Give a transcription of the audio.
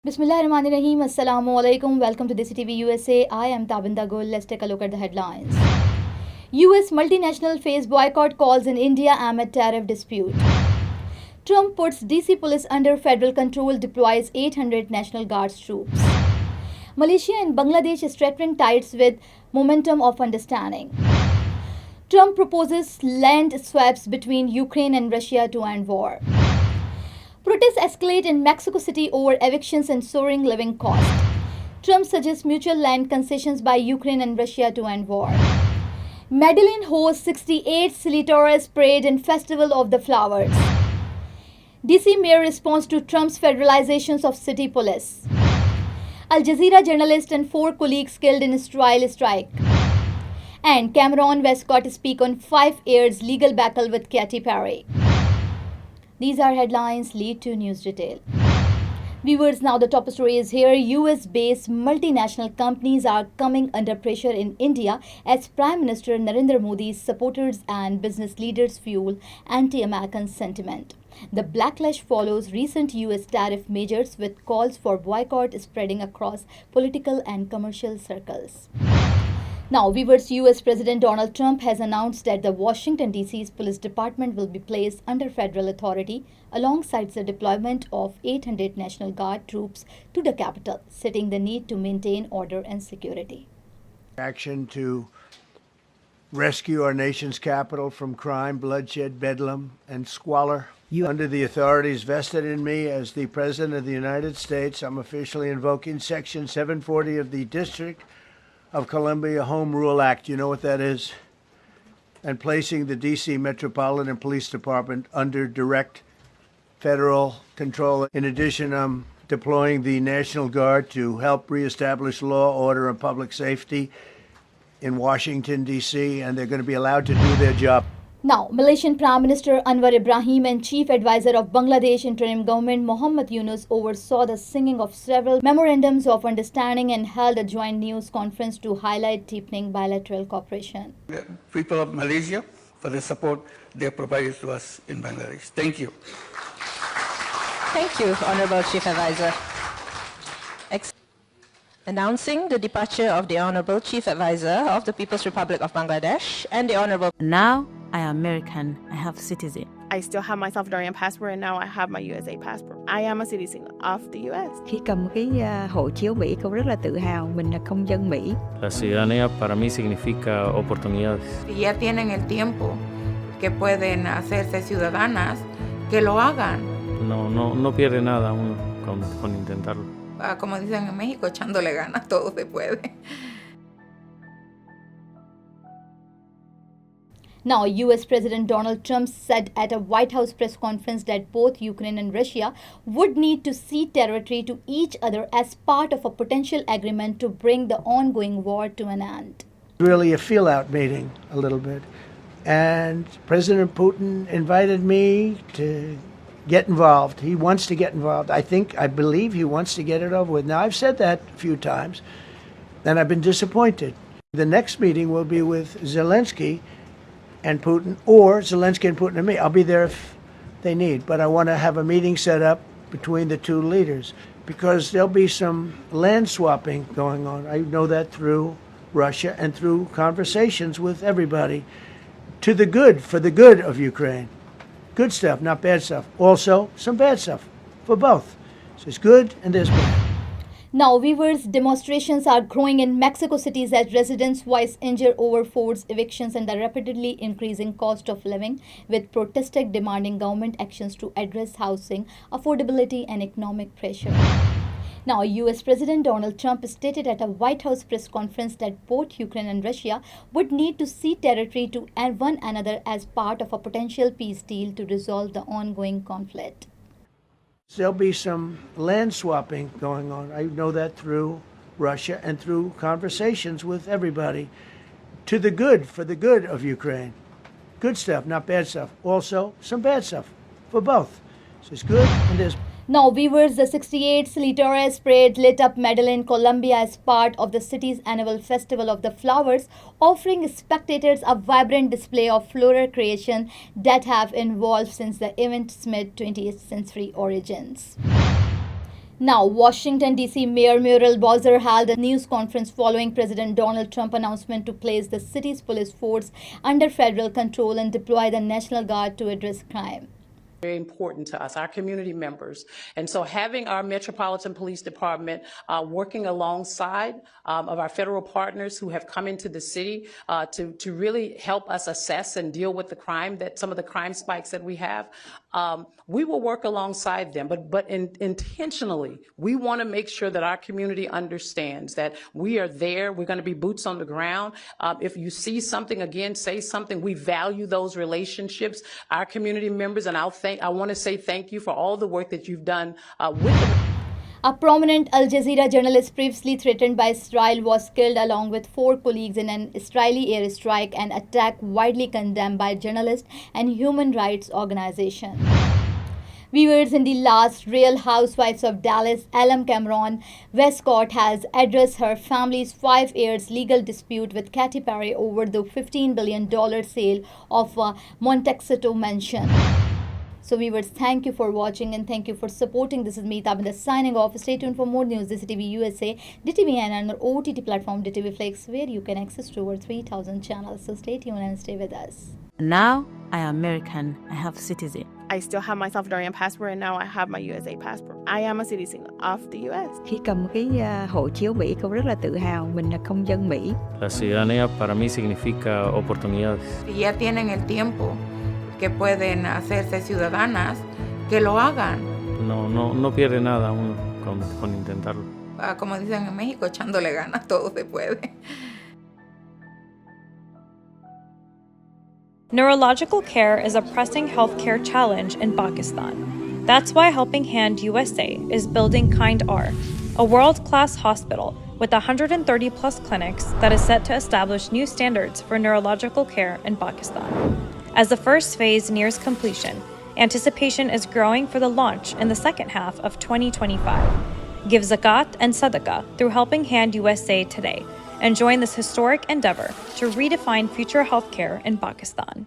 Bismillahirrahmanirrahim. Assalamu alaikum. Welcome to Desi TV USA. I am Tabinda Gul. Let's take a look at the headlines. US multinational face boycott calls in India amid tariff dispute. Trump puts DC police under federal control, deploys 800 National Guards troops. Malaysia and Bangladesh strengthen ties with momentum of understanding. Trump proposes land swaps between Ukraine and Russia to end war. Protests escalate in Mexico City over evictions and soaring living costs. Trump suggests mutual land concessions by Ukraine and Russia to end war. Medellin hosts 68th Silly Tourist Parade and Festival of the Flowers. DC mayor responds to Trump's federalizations of city police. Al Jazeera journalist and 4 colleagues killed in Israel strike. And Cameron Westcott speak on 5 years legal battle with Katy Perry. These are headlines, lead to news detail. Viewers, now the top story is here. US-based multinational companies are coming under pressure in India as Prime Minister Narendra Modi's supporters and business leaders fuel anti-American sentiment. The backlash follows recent US tariff measures with calls for boycott spreading across political and commercial circles. Now, viewers, US President Donald Trump has announced that the Washington, D.C.'s police department will be placed under federal authority alongside the deployment of 800 National Guard troops to the capital, citing the need to maintain order and security. Action to rescue our nation's capital from crime, bloodshed, bedlam, and squalor. Under the authorities vested in me as the President of the United States, I'm officially invoking Section 740 of the District of Columbia Home Rule Act. You know what that is? And placing the D.C. Metropolitan Police Department under direct federal control. In addition, I'm deploying the National Guard to help reestablish law, order, and public safety in Washington, D.C., and they're going to be allowed to do their job. Now, Malaysian Prime Minister Anwar Ibrahim and Chief Advisor of Bangladesh Interim Government Muhammad Yunus oversaw the signing of several memorandums of understanding and held a joint news conference to highlight deepening bilateral cooperation. The people of Malaysia for the support they have provided to us in Bangladesh. Thank you. Thank you, Honorable Chief Advisor. Announcing the departure of the Honorable Chief Advisor of the People's Republic of Bangladesh and the Honorable... Now I am American. I have citizen. I still have my Salvadorian passport and now I have my USA passport. I am a citizen of the US. Khi cầm cái hộ chiếu Mỹ, con rất là tự hào mình là công dân Mỹ. La ciudadanía para mí significa oportunidades. Si ya tienen el tiempo que pueden hacerse ciudadanas, que lo hagan. No pierde nada uno con intentarlo. Como dicen en México, echándole ganas, todo se puede. Now, US President Donald Trump said at a White House press conference that both Ukraine and Russia would need to cede territory to each other as part of a potential agreement to bring the ongoing war to an end. Really a feel-out meeting, a little bit. And President Putin invited me to get involved. He wants to get involved. I believe he wants to get it over with. Now, I've said that a few times, and I've been disappointed. The next meeting will be with Zelensky and Putin, or Zelensky and Putin and me. I'll be there if they need, but I want to have a meeting set up between the two leaders because there'll be some land swapping going on. I know that through Russia and through conversations with everybody to the good, for the good of Ukraine. Good stuff, not bad stuff. Also, some bad stuff for both. So there's good and there's bad. Now, viewers, demonstrations are growing in Mexico City as residents voice anger over forced evictions and the rapidly increasing cost of living, with protesters demanding government actions to address housing, affordability, and economic pressure. Now, US President Donald Trump stated at a White House press conference that both Ukraine and Russia would need to cede territory to one another as part of a potential peace deal to resolve the ongoing conflict. There'll be some land swapping going on. I know that through Russia and through conversations with everybody to the good, for the good of Ukraine. Good stuff, not bad stuff. Also, some bad stuff for both. So there's good and there's bad. Now, viewers, the 68th Silly Tourist Parade lit up Medellin, Colombia as part of the city's annual Festival of the Flowers, offering spectators a vibrant display of floral creation that have evolved since the event's mid-20th century origins. Now, Washington, D.C. Mayor Muriel Bowser held a news conference following President Donald Trump's announcement to place the city's police force under federal control and deploy the National Guard to address crime. Very important to us, our community members. And so having our Metropolitan Police Department working alongside of our federal partners who have come into the city to really help us assess and deal with the crime, that some of the crime spikes that we have, we will work alongside them, but intentionally, we want to make sure that our community understands that we are there. We're going to be boots on the ground. If you see something, again, say something. We value those relationships, our community members, and I want to say thank you for all the work that you've done with them. A prominent Al Jazeera journalist previously threatened by Israel was killed along with 4 colleagues in an Israeli airstrike, an attack widely condemned by journalists and human rights organizations. Viewers, in the last Real Housewives of Dallas, Alum Cameron Westcott has addressed her family's 5 years legal dispute with Katy Perry over the $15 billion sale of Montecito Mansion. So viewers, thank you for watching and thank you for supporting. This is me, Tabinda, signing off. Stay tuned for more news. Desi TV USA, DTV and our OTT platform DTV Flix, where you can access to over 3,000 channels. So stay tuned and stay with us. Now I am American. I have citizen. I still have my Salvadorian passport, and now I have my USA passport. I am a citizen of the US. Khi cầm cái hộ chiếu Mỹ, con rất là tự hào mình là công dân Mỹ. La ciudadanía para mí significa oportunidades. Si ya tienen el tiempo que pueden hacerse ciudadanas, que lo hagan. No pierde nada uno con intentarlo. Como dicen en México, echándole ganas, todo se puede. Neurological care is a pressing healthcare challenge in Pakistan. That's why Helping Hand USA is building Kind R, a world-class hospital with 130-plus clinics that is set to establish new standards for neurological care in Pakistan. As the first phase nears completion, anticipation is growing for the launch in the second half of 2025. Give zakat and sadaqah through Helping Hand USA today and join this historic endeavor to redefine future healthcare in Pakistan.